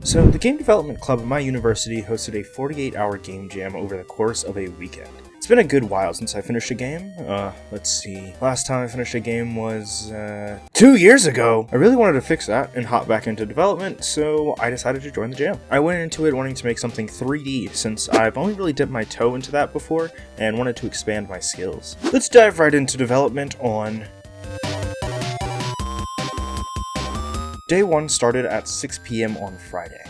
So, the Game Development Club at my university hosted a 48-hour game jam over the course of a weekend. It's been a good while since I finished a game. Let's see. Last time I finished a game was, 2 years ago! I really wanted to fix that and hop back into development, so I decided to join the jam. I went into it wanting to make something 3D, since I've only really dipped my toe into that before, and wanted to expand my skills. Let's dive right into development on... Day 1 started at 6 p.m. on Friday.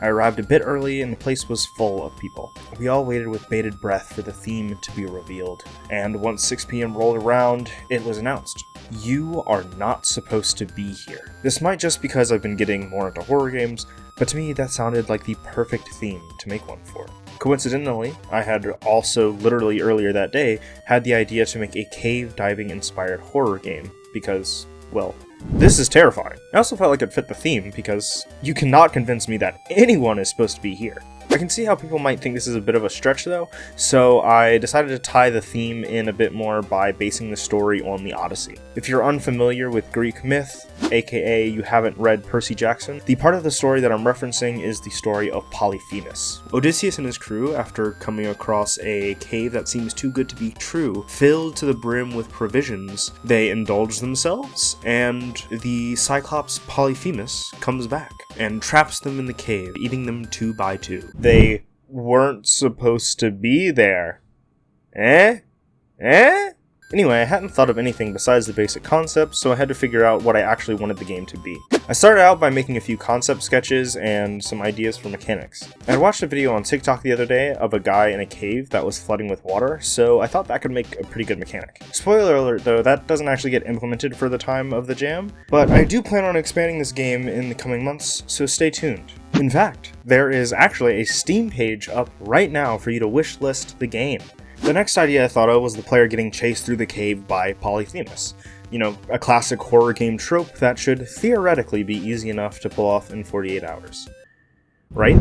I arrived a bit early and the place was full of people. We all waited with bated breath for the theme to be revealed, and once 6 p.m. rolled around, it was announced. You are not supposed to be here. This might just because I've been getting more into horror games, but to me that sounded like the perfect theme to make one for. Coincidentally, I had also literally earlier that day had the idea to make a cave diving inspired horror game because, well, this is terrifying. I also felt like it fit the theme because you cannot convince me that anyone is supposed to be here. I can see how people might think this is a bit of a stretch though, so I decided to tie the theme in a bit more by basing the story on the Odyssey. If you're unfamiliar with Greek myth, aka you haven't read Percy Jackson, the part of the story that I'm referencing is the story of Polyphemus. Odysseus and his crew, after coming across a cave that seems too good to be true, filled to the brim with provisions, they indulge themselves, and the Cyclops Polyphemus comes back and traps them in the cave, eating them 2 by 2. They weren't supposed to be there. Eh? Anyway, I hadn't thought of anything besides the basic concept, so I had to figure out what I actually wanted the game to be. I started out by making a few concept sketches and some ideas for mechanics. I had watched a video on TikTok the other day of a guy in a cave that was flooding with water, so I thought that could make a pretty good mechanic. Spoiler alert though, that doesn't actually get implemented for the time of the jam, but I do plan on expanding this game in the coming months, so stay tuned. In fact, there is actually a Steam page up right now for you to wishlist the game. The next idea I thought of was the player getting chased through the cave by Polyphemus. You know, a classic horror game trope that should theoretically be easy enough to pull off in 48 hours. Right?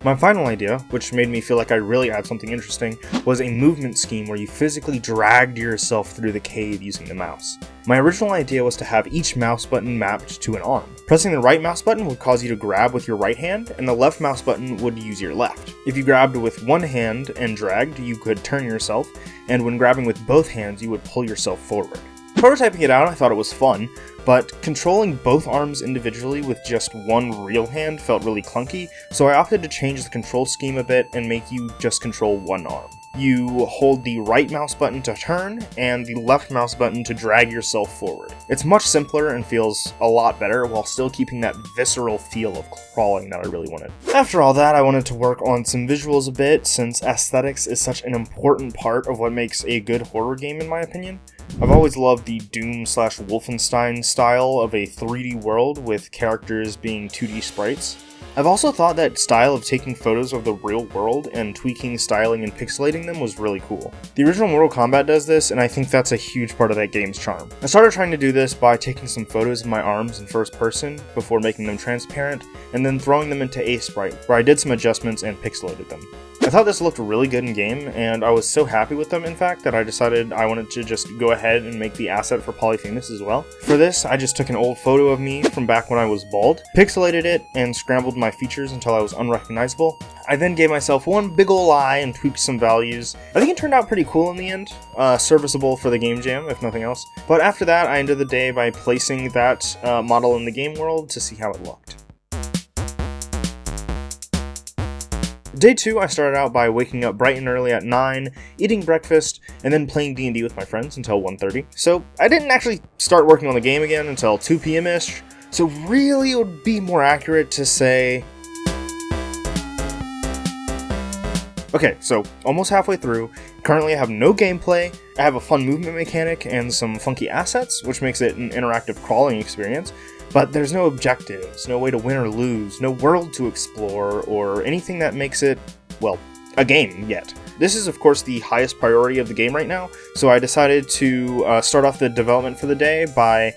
My final idea, which made me feel like I really had something interesting, was a movement scheme where you physically dragged yourself through the cave using the mouse. My original idea was to have each mouse button mapped to an arm. Pressing the right mouse button would cause you to grab with your right hand, and the left mouse button would use your left. If you grabbed with one hand and dragged, you could turn yourself, and when grabbing with both hands, you would pull yourself forward. Prototyping it out, I thought it was fun, but controlling both arms individually with just one real hand felt really clunky, so I opted to change the control scheme a bit and make you just control one arm. You hold the right mouse button to turn, and the left mouse button to drag yourself forward. It's much simpler and feels a lot better while still keeping that visceral feel of crawling that I really wanted. After all that, I wanted to work on some visuals a bit, since aesthetics is such an important part of what makes a good horror game in my opinion. I've always loved the Doom/Wolfenstein style of a 3D world with characters being 2D sprites. I've also thought that style of taking photos of the real world and tweaking, styling, and pixelating them was really cool. The original Mortal Kombat does this, and I think that's a huge part of that game's charm. I started trying to do this by taking some photos of my arms in first person before making them transparent, and then throwing them into a sprite, where I did some adjustments and pixelated them. I thought this looked really good in game, and I was so happy with them in fact that I decided I wanted to just go ahead and make the asset for Polyphemus as well. For this, I just took an old photo of me from back when I was bald, pixelated it, and scrambled my features until I was unrecognizable. I then gave myself one big ol' eye and tweaked some values. I think it turned out pretty cool in the end, serviceable for the game jam if nothing else. But after that, I ended the day by placing that model in the game world to see how it looked. Day 2, I started out by waking up bright and early at 9, eating breakfast, and then playing D&D with my friends until 1:30. So I didn't actually start working on the game again until 2 p.m.-ish, so really it would be more accurate to say... Okay, so almost halfway through. Currently I have no gameplay, I have a fun movement mechanic and some funky assets, which makes it an interactive crawling experience. But there's no objectives, no way to win or lose, no world to explore, or anything that makes it, well, a game yet. This is of course the highest priority of the game right now, so I decided to start off the development for the day by,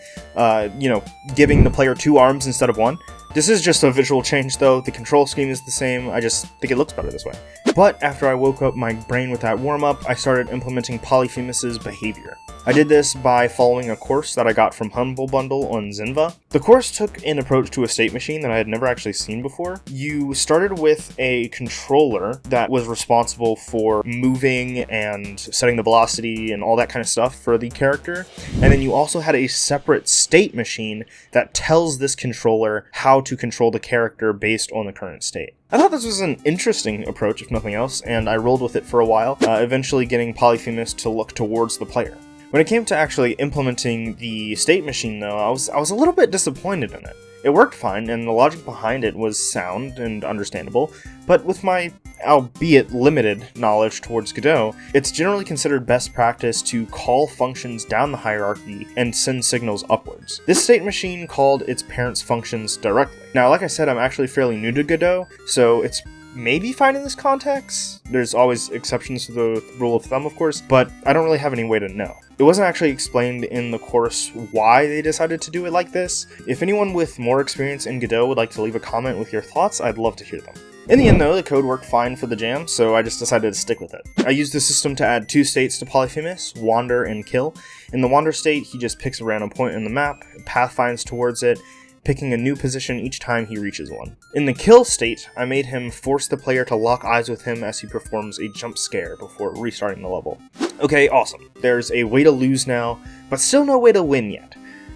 giving the player 2 arms instead of 1. This is just a visual change though, the control scheme is the same, I just think it looks better this way. But after I woke up my brain with that warm-up, I started implementing Polyphemus's behavior. I did this by following a course that I got from Humble Bundle on Zinva. The course took an approach to a state machine that I had never actually seen before. You started with a controller that was responsible for moving and setting the velocity and all that kind of stuff for the character, and then you also had a separate state machine that tells this controller how to control the character based on the current state. I thought this was an interesting approach, if nothing else, and I rolled with it for a while, eventually getting Polyphemus to look towards the player. When it came to actually implementing the state machine, though, I was a little bit disappointed in it. It worked fine, and the logic behind it was sound and understandable, but with my, albeit limited, knowledge towards Godot, it's generally considered best practice to call functions down the hierarchy and send signals upwards. This state machine called its parents' functions directly. Now, like I said, I'm actually fairly new to Godot, so it's maybe fine in this context. There's always exceptions to the rule of thumb, of course, but I don't really have any way to know. It wasn't actually explained in the course why they decided to do it like this. If anyone with more experience in Godot would like to leave a comment with your thoughts, I'd love to hear them. In the end, though, the code worked fine for the jam, so I just decided to stick with it. I used the system to add 2 states to Polyphemus, Wander and Kill. In the Wander state, he just picks a random point in the map, pathfinds towards it, picking a new position each time he reaches one. In the Kill state, I made him force the player to lock eyes with him as he performs a jump scare before restarting the level. Okay, awesome. There's a way to lose now, but still no way to win yet.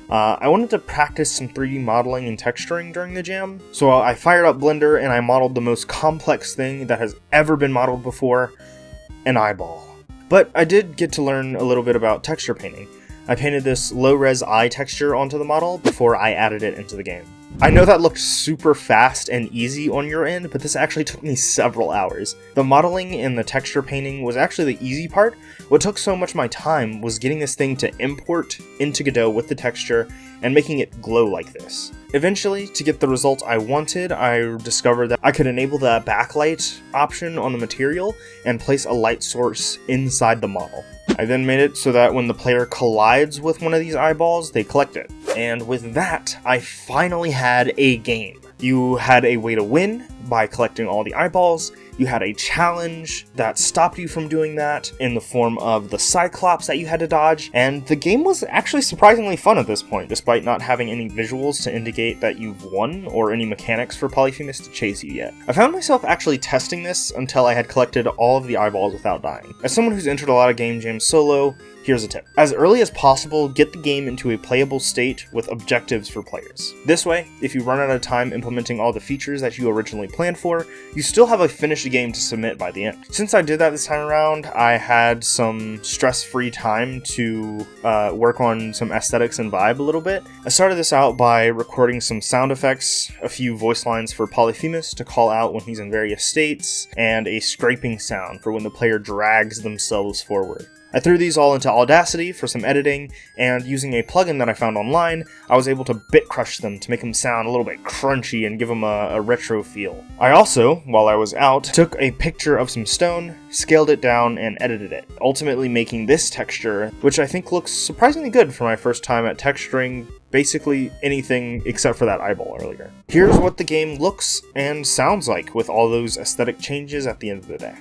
I wanted to practice some 3D modeling and texturing during the jam, so I fired up Blender and I modeled the most complex thing that has ever been modeled before, an eyeball. But I did get to learn a little bit about texture painting. I painted this low-res eye texture onto the model before I added it into the game. I know that looked super fast and easy on your end, but this actually took me several hours. The modeling and the texture painting was actually the easy part. What took so much of my time was getting this thing to import into Godot with the texture and making it glow like this. Eventually, to get the results I wanted, I discovered that I could enable the backlight option on the material and place a light source inside the model. I then made it so that when the player collides with one of these eyeballs, they collect it. And with that, I finally had a game. You had a way to win by collecting all the eyeballs. You had a challenge that stopped you from doing that in the form of the Cyclops that you had to dodge, and the game was actually surprisingly fun at this point, despite not having any visuals to indicate that you've won or any mechanics for Polyphemus to chase you yet. I found myself actually testing this until I had collected all of the eyeballs without dying. As someone who's entered a lot of game jams solo, here's a tip. As early as possible, get the game into a playable state with objectives for players. This way, if you run out of time implementing all the features that you originally planned for, you still have a finished game to submit by the end. Since I did that this time around, I had some stress-free time to work on some aesthetics and vibe a little bit. I started this out by recording some sound effects, a few voice lines for Polyphemus to call out when he's in various states, and a scraping sound for when the player drags themselves forward. I threw these all into Audacity for some editing, and using a plugin that I found online, I was able to bit crush them to make them sound a little bit crunchy and give them a retro feel. I also, while I was out, took a picture of some stone, scaled it down, and edited it, ultimately making this texture, which I think looks surprisingly good for my first time at texturing basically anything except for that eyeball earlier. Here's what the game looks and sounds like with all those aesthetic changes at the end of the day.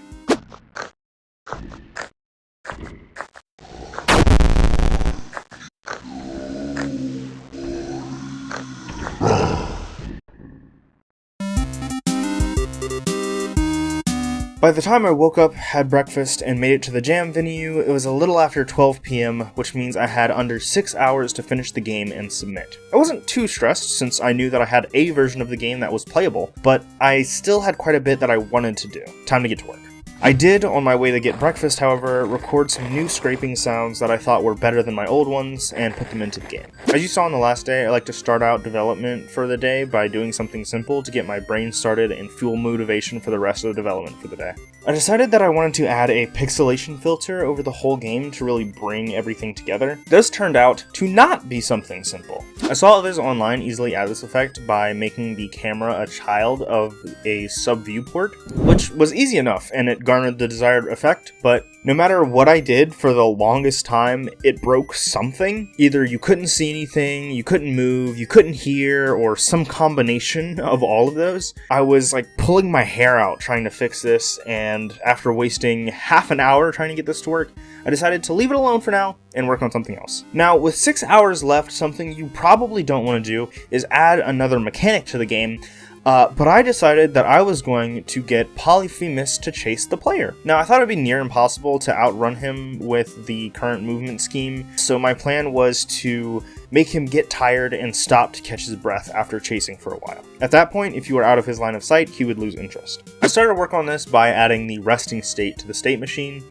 By the time I woke up, had breakfast, and made it to the jam venue, it was a little after 12 PM, which means I had under 6 hours to finish the game and submit. I wasn't too stressed, since I knew that I had a version of the game that was playable, but I still had quite a bit that I wanted to do. Time to get to work. I did, on my way to get breakfast, however, record some new scraping sounds that I thought were better than my old ones, and put them into the game. As you saw on the last day, I like to start out development for the day by doing something simple to get my brain started and fuel motivation for the rest of the development for the day. I decided that I wanted to add a pixelation filter over the whole game to really bring everything together. This turned out to not be something simple. I saw others online easily add this effect by making the camera a child of a sub-viewport, which was easy enough, and it garnered the desired effect, but no matter what I did for the longest time, it broke something. Either you couldn't see anything, you couldn't move, you couldn't hear, or some combination of all of those. I was like pulling my hair out trying to fix this, and after wasting half an hour trying to get this to work, I decided to leave it alone for now and work on something else. Now, with 6 hours left, something you probably don't want to do is add another mechanic to the game, but I decided that I was going to get Polyphemus to chase the player. Now, I thought it would be near impossible to outrun him with the current movement scheme, so my plan was to make him get tired and stop to catch his breath after chasing for a while. At that point, if you were out of his line of sight, he would lose interest. I started work on this by adding the resting state to the state machine.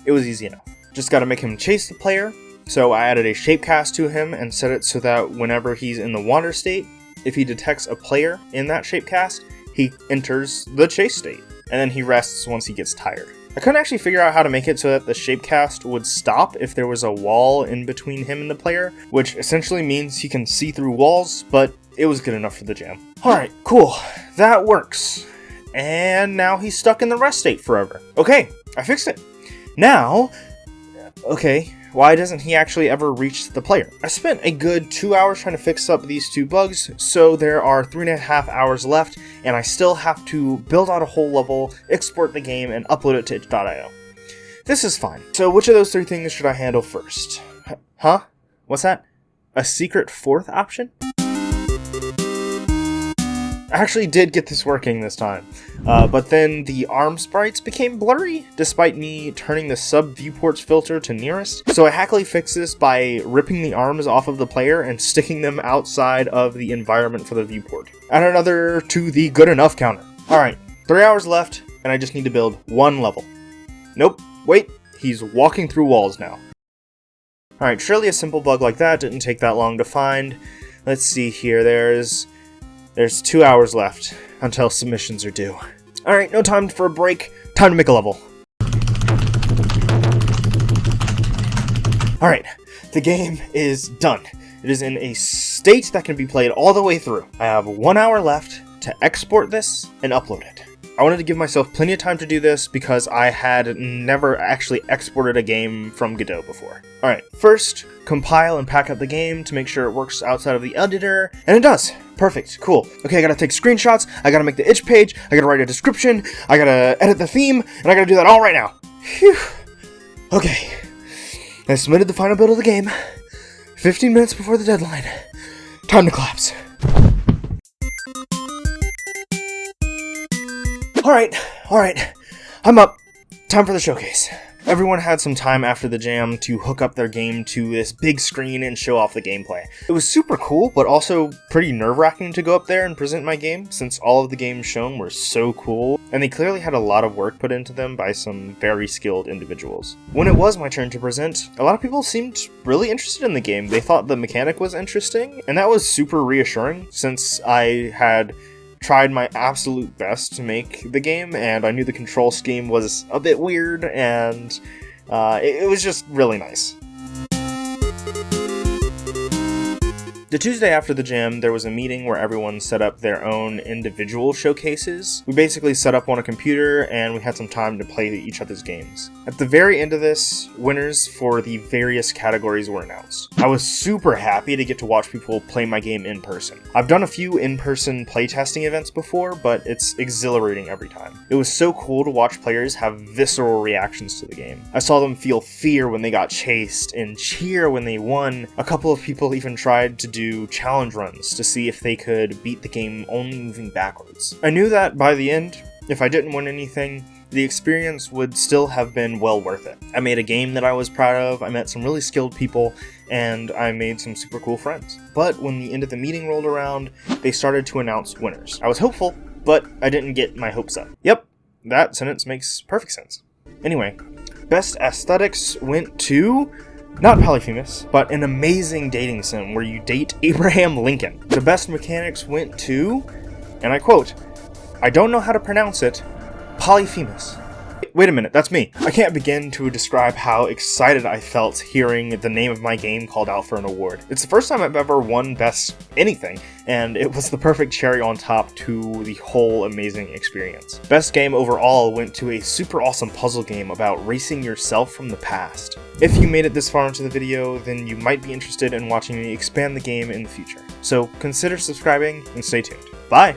It was easy enough. Just gotta make him chase the player, so I added a shape cast to him and set it so that whenever he's in the wander state, if he detects a player in that shape cast, he enters the chase state, and then he rests once he gets tired. I couldn't actually figure out how to make it so that the shape cast would stop if there was a wall in between him and the player, which essentially means he can see through walls, but it was good enough for the jam. Alright, cool. That works. And now he's stuck in the rest state forever. Okay, I fixed it. Now, okay, why doesn't he actually ever reach the player? I spent a good 2 hours trying to fix up these two bugs, so there are 3.5 hours left, and I still have to build out a whole level, export the game, and upload it to itch.io. This is fine. So which of those three things should I handle first? Huh? What's that? A secret fourth option? I actually did get this working this time, but then the arm sprites became blurry, despite me turning the sub-viewports filter to nearest. So I hackily fixed this by ripping the arms off of the player and sticking them outside of the environment for the viewport. Add another to the good enough counter. Alright, 3 hours left, and I just need to build one level. Nope, wait, he's walking through walls now. Alright, surely a simple bug like that didn't take that long to find. Let's see here, There's 2 hours left until submissions are due. Alright, no time for a break. Time to make a level. Alright, the game is done. It is in a state that can be played all the way through. I have 1 hour left to export this and upload it. I wanted to give myself plenty of time to do this because I had never actually exported a game from Godot before. Alright, first, compile and pack up the game to make sure it works outside of the editor, and it does! Perfect, cool. Okay, I gotta take screenshots, I gotta make the itch page, I gotta write a description, I gotta edit the theme, and I gotta do that all right now. Phew. Okay, I submitted the final build of the game, 15 minutes before the deadline. Time to collapse. Alright, I'm up. Time for the showcase. Everyone had some time after the jam to hook up their game to this big screen and show off the gameplay. It was super cool, but also pretty nerve-wracking to go up there and present my game, since all of the games shown were so cool, and they clearly had a lot of work put into them by some very skilled individuals. When it was my turn to present, a lot of people seemed really interested in the game. They thought the mechanic was interesting, and that was super reassuring, since I had tried my absolute best to make the game, and I knew the control scheme was a bit weird, and it was just really nice. The Tuesday after the jam, there was a meeting where everyone set up their own individual showcases. We basically set up on a computer, and we had some time to play each other's games. At the very end of this, winners for the various categories were announced. I was super happy to get to watch people play my game in person. I've done a few in-person playtesting events before, but it's exhilarating every time. It was so cool to watch players have visceral reactions to the game. I saw them feel fear when they got chased and cheer when they won. A couple of people even tried to do challenge runs to see if they could beat the game only moving backwards. I knew that by the end, if I didn't win anything, the experience would still have been well worth it. I made a game that I was proud of, I met some really skilled people, and I made some super cool friends. But when the end of the meeting rolled around, they started to announce winners. I was hopeful, but I didn't get my hopes up. Yep, that sentence makes perfect sense. Anyway, best aesthetics went to not Polyphemus, but an amazing dating sim where you date Abraham Lincoln. The best mechanics went to, and I quote, "I don't know how to pronounce it, Polyphemus. Wait a minute, that's me. I can't begin to describe how excited I felt hearing the name of my game called out for an award. It's the first time I've ever won Best Anything, and it was the perfect cherry on top to the whole amazing experience. Best game overall went to a super awesome puzzle game about racing yourself from the past. If you made it this far into the video, then you might be interested in watching me expand the game in the future. So consider subscribing and stay tuned. Bye!